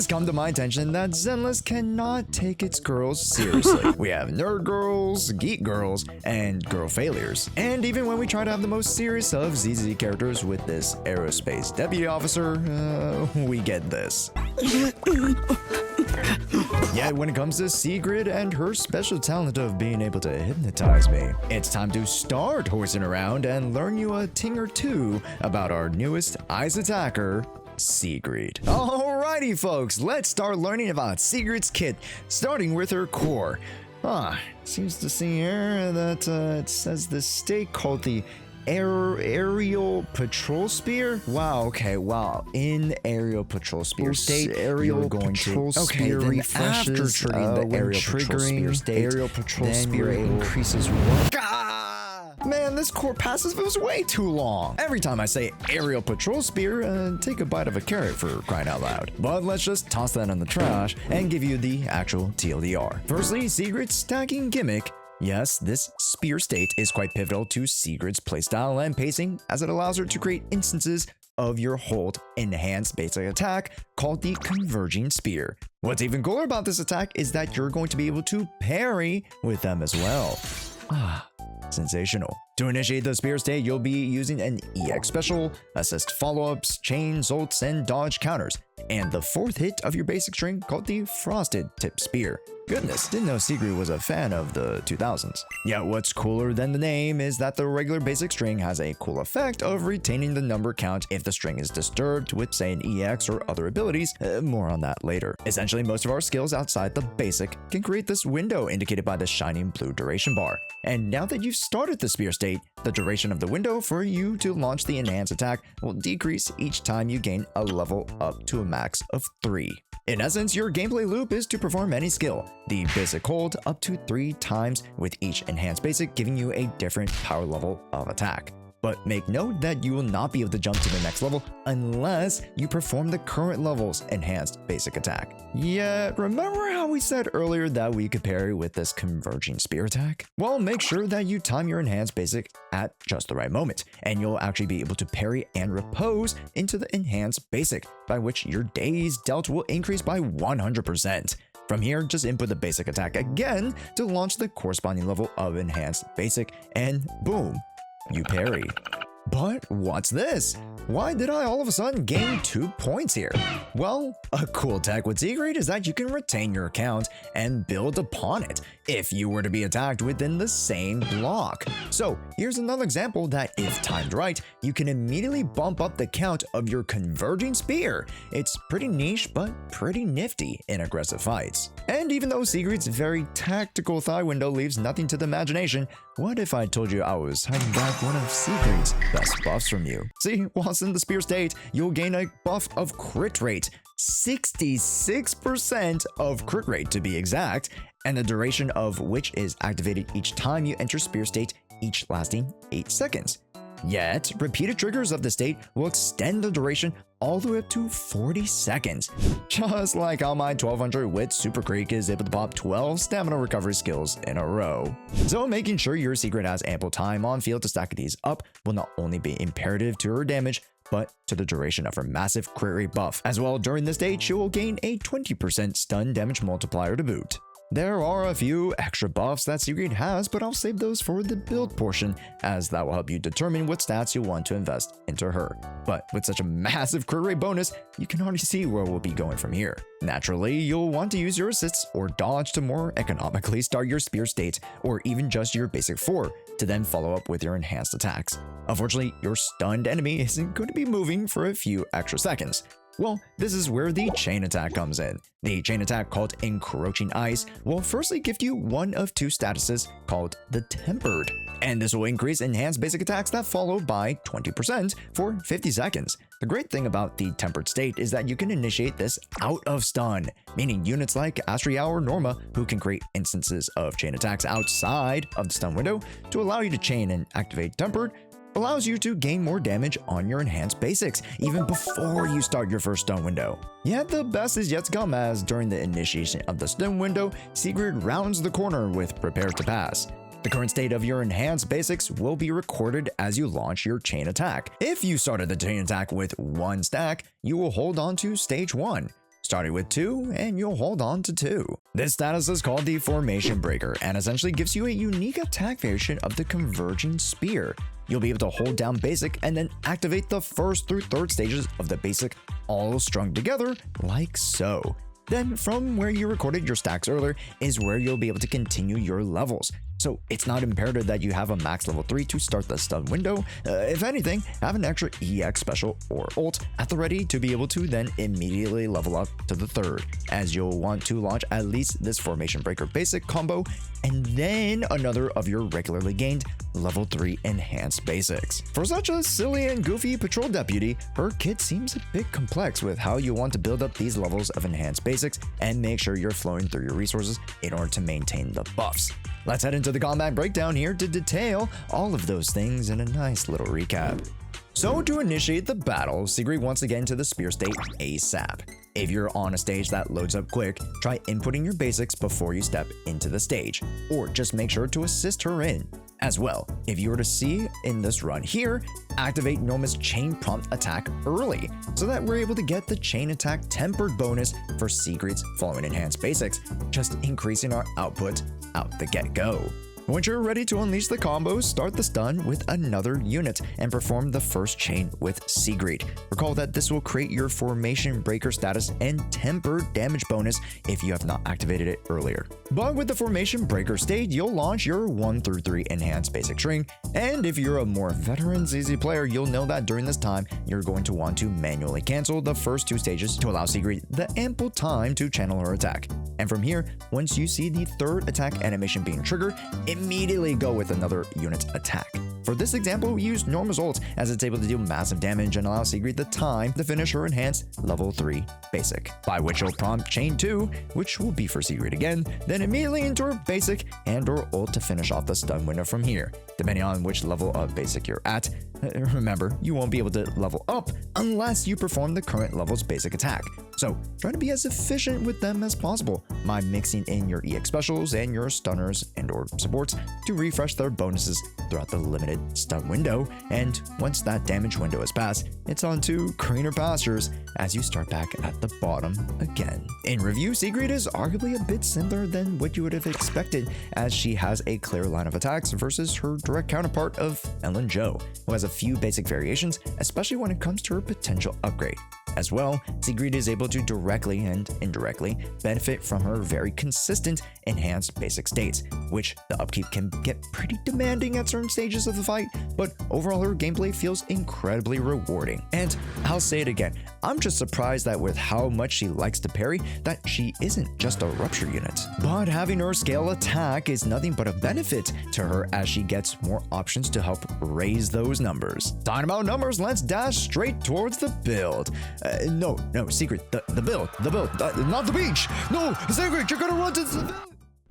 has come to my attention that Zenless cannot take its girls seriously. We have nerd girls, geek girls, and girl failures. And even when we try to have the most serious of ZZ characters with this aerospace deputy officer, we get this. Yet when it comes to Sigrid and her special talent of being able to hypnotize me, it's time to start horsing around and learn you a thing or two about our newest ice attacker, Sigrid. Alrighty folks, let's start learning about Sigrid's kit, starting with her core. Seems to see here that it says the state called the aerial patrol spear. Wow, okay, wow. In aerial patrol spear state, aerial patrol spear refreshes after triggering the aerial patrol spear state. Aerial patrol spear increases what? Man, this core passive was way too long. Every time I say aerial patrol spear, take a bite of a carrot for crying out loud. But let's just toss that in the trash and give you the actual TLDR. Firstly, Sigrid's stacking gimmick. Yes, this spear state is quite pivotal to Sigrid's playstyle and pacing, as it allows her to create instances of your hold enhanced basic attack called the converging spear. What's even cooler about this attack is that you're going to be able to parry with them as well. Sensational. To initiate the spear state, you'll be using an EX special, assist follow-ups, chain, ults, and dodge counters, and the fourth hit of your basic string called the frosted tip spear. Goodness, didn't know Sigrid was a fan of the 2000s. Yeah, what's cooler than the name is that the regular basic string has a cool effect of retaining the number count if the string is disturbed with, say, an EX or other abilities. More on that later. Essentially, most of our skills outside the basic can create this window indicated by the shining blue duration bar. And now that you've started the spear state, the duration of the window for you to launch the enhanced attack will decrease each time you gain a level up to a max of 3. In essence, your gameplay loop is to perform any skill, the basic hold up to 3 times, with each enhanced basic giving you a different power level of attack. But make note that you will not be able to jump to the next level unless you perform the current level's enhanced basic attack. Yeah, remember how we said earlier that we could parry with this converging spear attack? Well, make sure that you time your enhanced basic at just the right moment, and you'll actually be able to parry and repose into the enhanced basic, by which your days dealt will increase by 100%. From here, just input the basic attack again to launch the corresponding level of enhanced basic, and boom, you parry. But what's this? Why did I all of a sudden gain 2 points here? Well, a cool tech with Sigrid is that you can retain your account and build upon it if you were to be attacked within the same block. So here's another example that, if timed right, you can immediately bump up the count of your converging spear. It's pretty niche, but pretty nifty in aggressive fights. And even though Sigrid's very tactical thigh window leaves nothing to the imagination, what if I told you I was hiding back one of Sigrid's best buffs from you? See, once in the spear state, you'll gain a buff of crit rate, 66% of crit rate to be exact, and the duration of which is activated each time you enter spear state, each lasting 8 seconds. Yet, repeated triggers of the state will extend the duration all the way up to 40 seconds. Just like how my 1200 wit Super Creek is able to pop 12 stamina recovery skills in a row. So making sure your Sigrid has ample time on field to stack these up will not only be imperative to her damage, but to the duration of her massive crit rate buff. As well, during this stage, she will gain a 20% stun damage multiplier to boot. There are a few extra buffs that Sigrid has, but I'll save those for the build portion, as that will help you determine what stats you want to invest into her. But with such a massive crit rate bonus, you can already see where we'll be going from here. Naturally, you'll want to use your assists or dodge to more economically start your spear state, or even just your basic 4, to then follow up with your enhanced attacks. Unfortunately, your stunned enemy isn't going to be moving for a few extra seconds. Well, this is where the chain attack comes in. The chain attack, called Encroaching Ice, will firstly gift you one of 2 statuses called the Tempered, and this will increase enhanced basic attacks that follow by 20% for 50 seconds. The great thing about the Tempered state is that you can initiate this out of stun, meaning units like Jshoea or Norma, who can create instances of chain attacks outside of the stun window to allow you to chain and activate Tempered, allows you to gain more damage on your enhanced basics even before you start your first stun window. Yet the best is yet to come, as during the initiation of the stun window, Sigrid rounds the corner with Prepare to Pass. The current state of your enhanced basics will be recorded as you launch your chain attack. If you started the chain attack with 1 stack, you will hold on to stage 1. starting with 2, and you'll hold on to 2. This status is called the Formation Breaker and essentially gives you a unique attack variation of the Converging Spear. You'll be able to hold down basic and then activate the first through third stages of the basic all strung together like so. Then from where you recorded your stacks earlier is where you'll be able to continue your levels. So it's not imperative that you have a max level 3 to start the stun window. If anything, have an extra EX special or ult at the ready to be able to then immediately level up to the 3rd, as you'll want to launch at least this Formation Breaker basic combo and then another of your regularly gained level 3 enhanced basics. For such a silly and goofy patrol deputy, her kit seems a bit complex with how you want to build up these levels of enhanced basics and make sure you're flowing through your resources in order to maintain the buffs. Let's head into the combat breakdown here to detail all of those things in a nice little recap. So to initiate the battle, Sigrid wants to get into the spear state ASAP. If you're on a stage that loads up quick, try inputting your basics before you step into the stage, or just make sure to assist her in. As well, if you were to see in this run here, activate Norma's chain prompt attack early, so that we're able to get the chain attack tempered bonus for Sigrid's following enhanced basics, just increasing our output out the get-go. Once you're ready to unleash the combos, start the stun with another unit and perform the first chain with Sigrid. Recall that this will create your Formation Breaker status and tempered damage bonus if you have not activated it earlier. But with the Formation Breaker state, you'll launch your 1 through 3 enhanced basic string, and if you're a more veteran ZZ player, you'll know that during this time, you're going to want to manually cancel the first 2 stages to allow Sigrid the ample time to channel her attack. And from here, once you see the 3rd attack animation being triggered, immediately go with another unit attack. For this example, we use Norma's ult as it's able to deal massive damage and allow Sigrid the time to finish her enhanced level 3 basic, by which you'll prompt chain 2, which will be for Sigrid again, then immediately into her basic and or ult to finish off the stun window from here, depending on which level of basic you're at. Remember, you won't be able to level up unless you perform the current level's basic attack, so try to be as efficient with them as possible by mixing in your EX specials and your stunners and or supports to refresh their bonuses throughout the limited stun window, and once that damage window is passed, it's on to greener pastures as you start back at the bottom again. In review, Sigrid is arguably a bit simpler than what you would have expected, as she has a clear line of attacks versus her direct counterpart of Ellen Jo, who has a few basic variations, especially when it comes to her potential upgrade. As well, Sigrid is able to directly and indirectly benefit from her very consistent enhanced basic states, which the upkeep can get pretty demanding at certain stages of the fight, but overall her gameplay feels incredibly rewarding. And I'll say it again, I'm just surprised that with how much she likes to parry, that she isn't just a rupture unit. But having her scale attack is nothing but a benefit to her as she gets more options to help raise those numbers. Talking about numbers, let's dash straight towards the build. No, Sigrid, the build, not the beach. No, Sigrid, you're gonna run to the...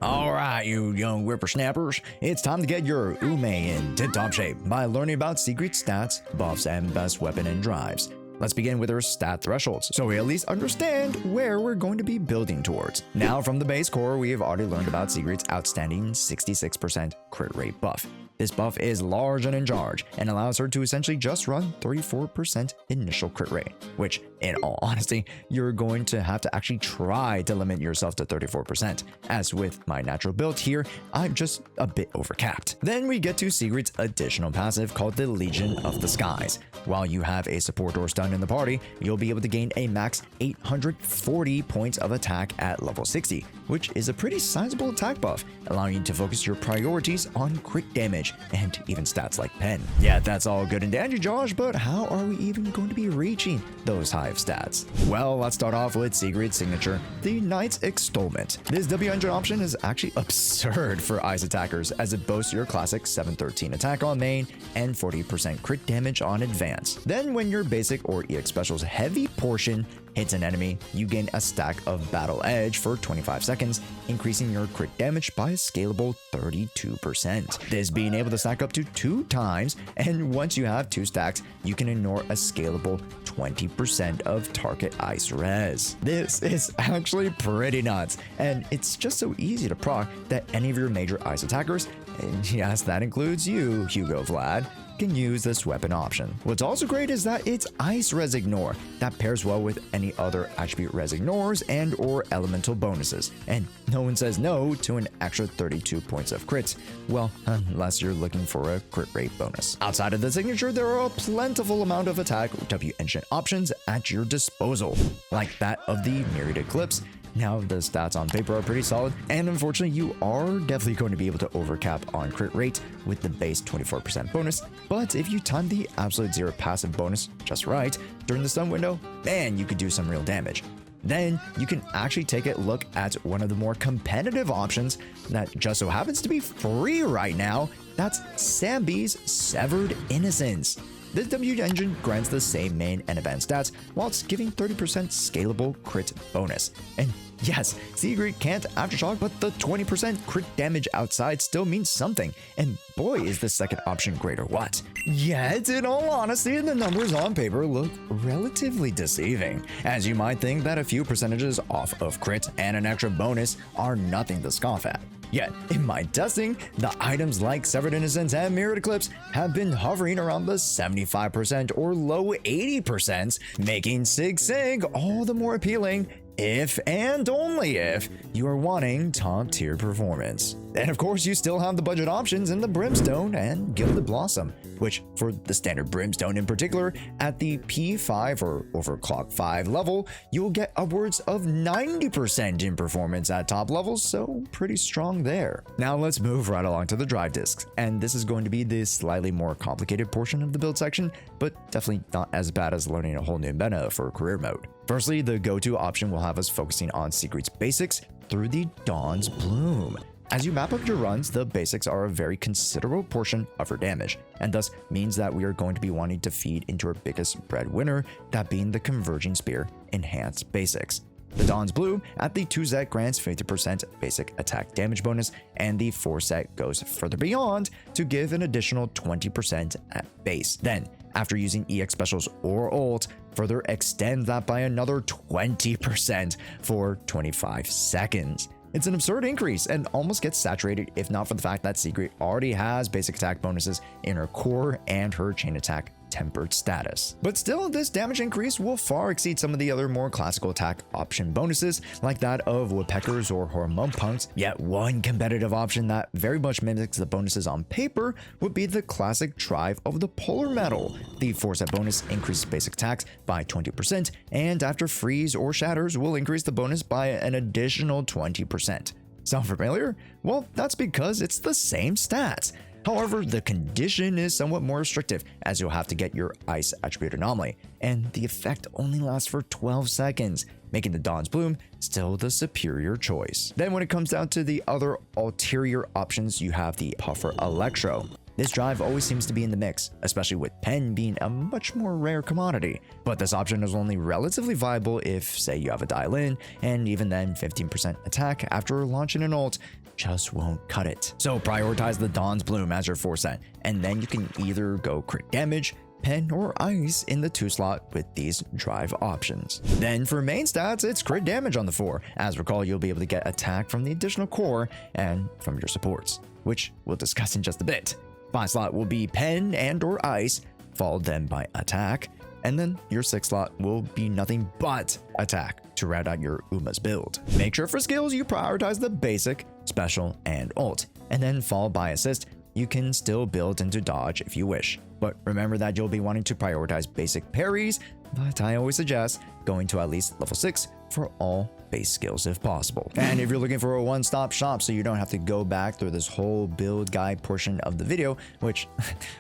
Alright, you young whippersnappers, it's time to get your ume in tip-top shape by learning about Sigrid's stats, buffs, and best weapon and drives. Let's begin with her stat thresholds, so we at least understand where we're going to be building towards. Now, from the base core, we have already learned about Sigrid's outstanding 66% crit rate buff. This buff is large and in charge, and allows her to essentially just run 34% initial crit rate, which, in all honesty, you're going to have to actually try to limit yourself to 34%, as with my natural build here, I'm just a bit overcapped. Then we get to Sigrid's additional passive called the Legion of the Skies. While you have a support or stun in the party, you'll be able to gain a max 840 points of attack at level 60, which is a pretty sizable attack buff, allowing you to focus your priorities on crit damage and even stats like pen. Yeah, that's all good and dandy, Josh, but how are we even going to be reaching those high stats? Well, let's start off with Sigrid's signature, the Knight's Extolment. This WEngine option is actually absurd for Ice attackers, as it boasts your classic 713 attack on main and 40% crit damage on advance. Then when your basic or EX special's heavy portion hits an enemy, you gain a stack of Battle Edge for 25 seconds, increasing your crit damage by a scalable 32%. This being able to stack up to 2 times, and once you have 2 stacks, you can ignore a scalable 20% of target ice res. This is actually pretty nuts, and it's just so easy to proc that any of your major ice attackers, and yes, that includes you, Hugo Vlad, can use this weapon option. What's also great is that it's Ice Res Ignore that pairs well with any other attribute Res Ignores and or elemental bonuses, and no one says no to an extra 32 points of crits, well, unless you're looking for a crit rate bonus. Outside of the signature, there are a plentiful amount of attack WEngine options at your disposal, like that of the Myriad Eclipse. Now, the stats on paper are pretty solid, and unfortunately, you are definitely going to be able to overcap on crit rate with the base 24% bonus, but if you time the absolute zero passive bonus just right during the stun window, man, you could do some real damage. Then you can actually take a look at one of the more competitive options that just so happens to be free right now. That's Sambi's Severed Innocence. This WEngine grants the same main and event stats whilst giving 30% scalable crit bonus. And yes, Sigrid can't aftershock, but the 20% crit damage outside still means something. And boy, is the second option great or what. Yet, in all honesty, the numbers on paper look relatively deceiving, as you might think that a few percentages off of crit and an extra bonus are nothing to scoff at. Yet, in my testing, the items like Severed Innocence and Myriad Eclipse have been hovering around the 75% or low 80%, making Sig Sig all the more appealing if and only if you are wanting top tier performance. And of course, you still have the budget options in the Brimstone and Gilded Blossom, which for the standard Brimstone in particular, at the P5 or overclock 5 level, you'll get upwards of 90% in performance at top levels, so pretty strong there. Now let's move right along to the drive discs, and this is going to be the slightly more complicated portion of the build section, but definitely not as bad as learning a whole new meta for career mode. Firstly, the go-to option will have us focusing on Sigrid's basics through the Dawn's Bloom. As you map up your runs, the basics are a very considerable portion of her damage, and thus means that we are going to be wanting to feed into her biggest breadwinner, that being the Converging Spear Enhanced Basics. The Dawn's Bloom at the 2 set grants 50% basic attack damage bonus, and the 4 set goes further beyond to give an additional 20% at base. Then, after using EX specials or ult, further extend that by another 20% for 25 seconds. It's an absurd increase and almost gets saturated if not for the fact that Sigrid already has basic attack bonuses in her core and her chain attack tempered status. But still, this damage increase will far exceed some of the other more classical attack option bonuses like that of Woodpeckers or Hormone Punks. Yet one competitive option that very much mimics the bonuses on paper would be the classic Drive of the Polar Metal. The 4 set bonus increases basic attacks by 20%, and after freeze or shatters will increase the bonus by an additional 20%. Sound familiar? Well, that's because it's the same stats. However, the condition is somewhat more restrictive, as you'll have to get your Ice attribute anomaly, and the effect only lasts for 12 seconds, making the Dawn's Bloom still the superior choice. Then when it comes down to the other ulterior options, you have the Puffer Electro. This drive always seems to be in the mix, especially with Pen being a much more rare commodity. But this option is only relatively viable if, say, you have a dial in, and even then 15% attack after launching an ult just won't cut it. So prioritize the Dawn's Bloom as your 4 set, and then you can either go crit damage, Pen, or Ice in the 2 slot with these drive options. Then for main stats, it's crit damage on the 4. As recall, you'll be able to get attack from the additional core and from your supports, which we'll discuss in just a bit. 5 slot will be Pen and or Ice, followed then by attack, and then your 6 slot will be nothing but attack to round out your Uma's build. Make sure for skills you prioritize the basic, special, and ult, and then followed by assist. You can still build into dodge if you wish, but remember that you'll be wanting to prioritize basic parries, but I always suggest going to at least level 6 for all base skills if possible. And if you're looking for a one-stop shop so you don't have to go back through this whole build guide portion of the video, which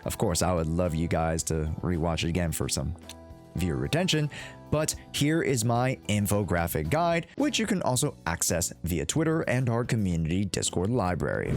of course I would love you guys to rewatch it again for some viewer retention, but here is my infographic guide, which you can also access via Twitter and our community Discord library.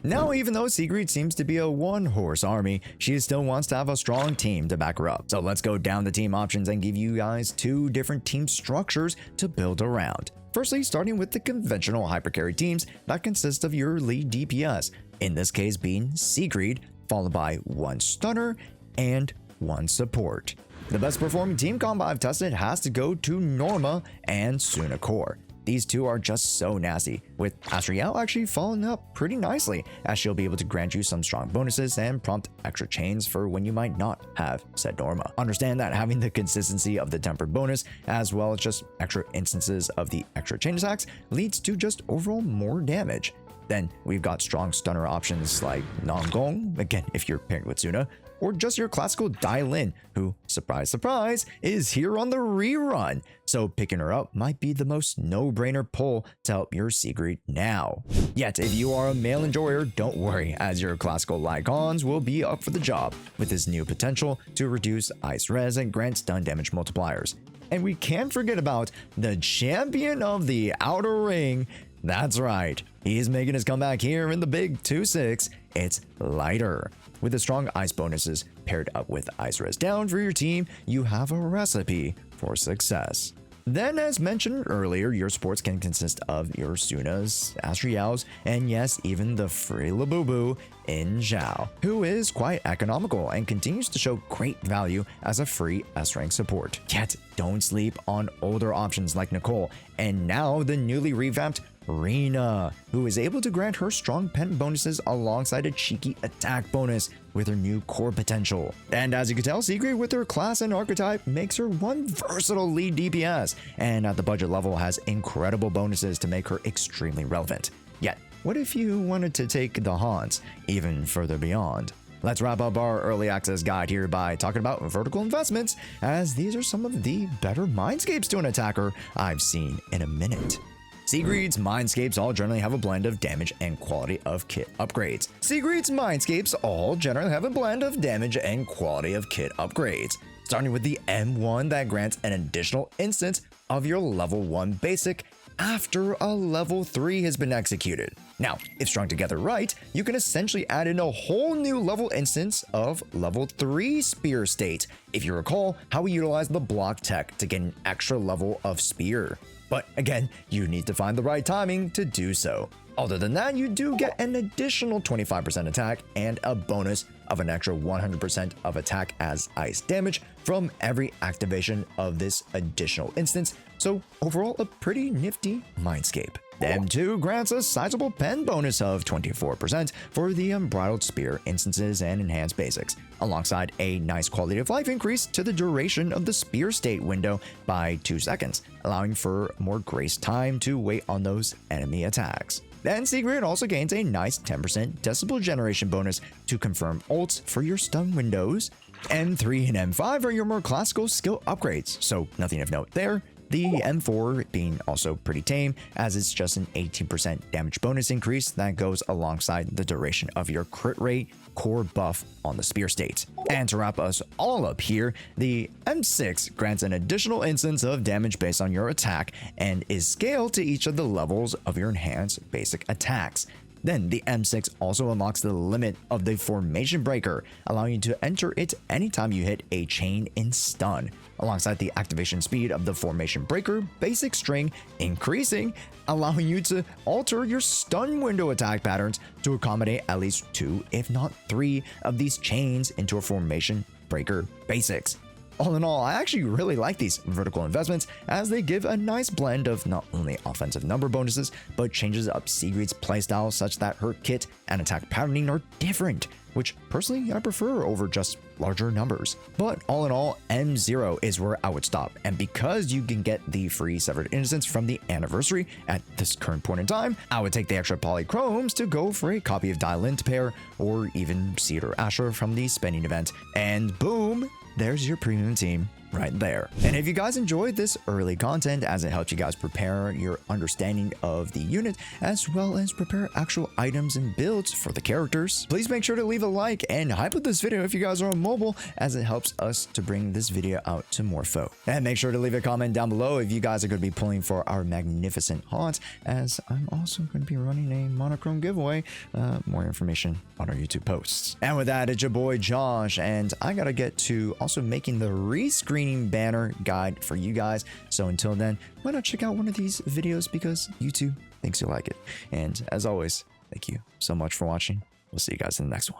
Now, even though Sigrid seems to be a one-horse army, she still wants to have a strong team to back her up. So let's go down the team options and give you guys 2 different team structures to build around. Firstly, starting with the conventional hypercarry teams that consist of your lead DPS, in this case being Sigrid, followed by 1 stunner and 1 support. The best performing team combo I've tested has to go to Norma and Sunakor. These two are just so nasty, with Jshoea actually following up pretty nicely, as she'll be able to grant you some strong bonuses and prompt extra chains for when you might not have said Norma. Understand that having the consistency of the tempered bonus, as well as just extra instances of the extra chain attacks, leads to just overall more damage. Then we've got strong stunner options like Nongong, again if you're paired with Tsuna, or just your classical Dailin, who, surprise surprise, is here on the rerun. So picking her up might be the most no-brainer pull to help your Sigrid now. Yet if you are a male enjoyer, don't worry, as your classical Lycons will be up for the job with his new potential to reduce ice res and grant stun damage multipliers. And we can't forget about the champion of the outer ring. That's right, he's making his comeback here in the big 2-6. It's Lighter. With the strong ice bonuses paired up with ice res down for your team, you have a recipe for success. Then, as mentioned earlier, your supports can consist of your Tsunas, Astriows, and yes, even the free Labubu in Zhao, who is quite economical and continues to show great value as a free S-rank support. Yet, don't sleep on older options like Nicole, and now the newly revamped Rina, who is able to grant her strong pen bonuses alongside a cheeky attack bonus with her new core potential. And as you can tell, Sigrid with her class and archetype makes her one versatile lead DPS, and at the budget level has incredible bonuses to make her extremely relevant. Yet, what if you wanted to take the Hans even further beyond? Let's wrap up our early access guide here by talking about vertical investments, as these are some of the better Mindscapes to an attacker I've seen in a minute. Sigrid's Mindscapes all generally have a blend of damage and quality of kit upgrades. Starting with the M1 that grants an additional instance of your level 1 basic after a level 3 has been executed. Now, if strung together right, you can essentially add in a whole new level instance of level 3 spear state, if you recall how we utilized the block tech to get an extra level of spear. But again, you need to find the right timing to do so. Other than that, you do get an additional 25% attack and a bonus of an extra 100% of attack as ice damage from every activation of this additional instance. So overall, a pretty nifty Mindscape. M2 grants a sizable pen bonus of 24% for the Unbridled Spear instances and enhanced basics, alongside a nice quality of life increase to the duration of the spear state window by 2 seconds, allowing for more grace time to wait on those enemy attacks. Then Sigrid also gains a nice 10% decibel generation bonus to confirm ults for your stun windows. M3 and M5 are your more classical skill upgrades, so nothing of note there. The M4 being also pretty tame, as it's just an 18% damage bonus increase that goes alongside the duration of your crit rate core buff on the spear state. And to wrap us all up here, the M6 grants an additional instance of damage based on your attack and is scaled to each of the levels of your enhanced basic attacks. Then the M6 also unlocks the limit of the formation breaker, allowing you to enter it anytime you hit a chain in stun, alongside the activation speed of the formation breaker basic string increasing, allowing you to alter your stun window attack patterns to accommodate at least 2, if not 3, of these chains into a formation breaker basics. All in all, I actually really like these vertical investments, as they give a nice blend of not only offensive number bonuses, but changes up Sigrid's playstyle such that her kit and attack patterning are different, which personally I prefer over just larger numbers. But all in all, M0 is where I would stop, and because you can get the free Severed Innocence from the anniversary at this current point in time, I would take the extra polychromes to go for a copy of Dailin to pair, or even Seed or Asher from the spending event, and boom, there's your premium team right there. And if you guys enjoyed this early content, as it helps you guys prepare your understanding of the unit, as well as prepare actual items and builds for the characters, please make sure to leave a like and hype up this video if you guys are on mobile, as it helps us to bring this video out to more folk. And make sure to leave a comment down below if you guys are going to be pulling for our magnificent haunts, as I'm also going to be running a monochrome giveaway. More information on our YouTube posts. And with that, it's your boy Josh, and I gotta get to also making the rescreen banner guide for you guys. So until then, why not check out one of these videos, because YouTube thinks you'll like it. And as always, thank you so much for watching. We'll see you guys in the next one.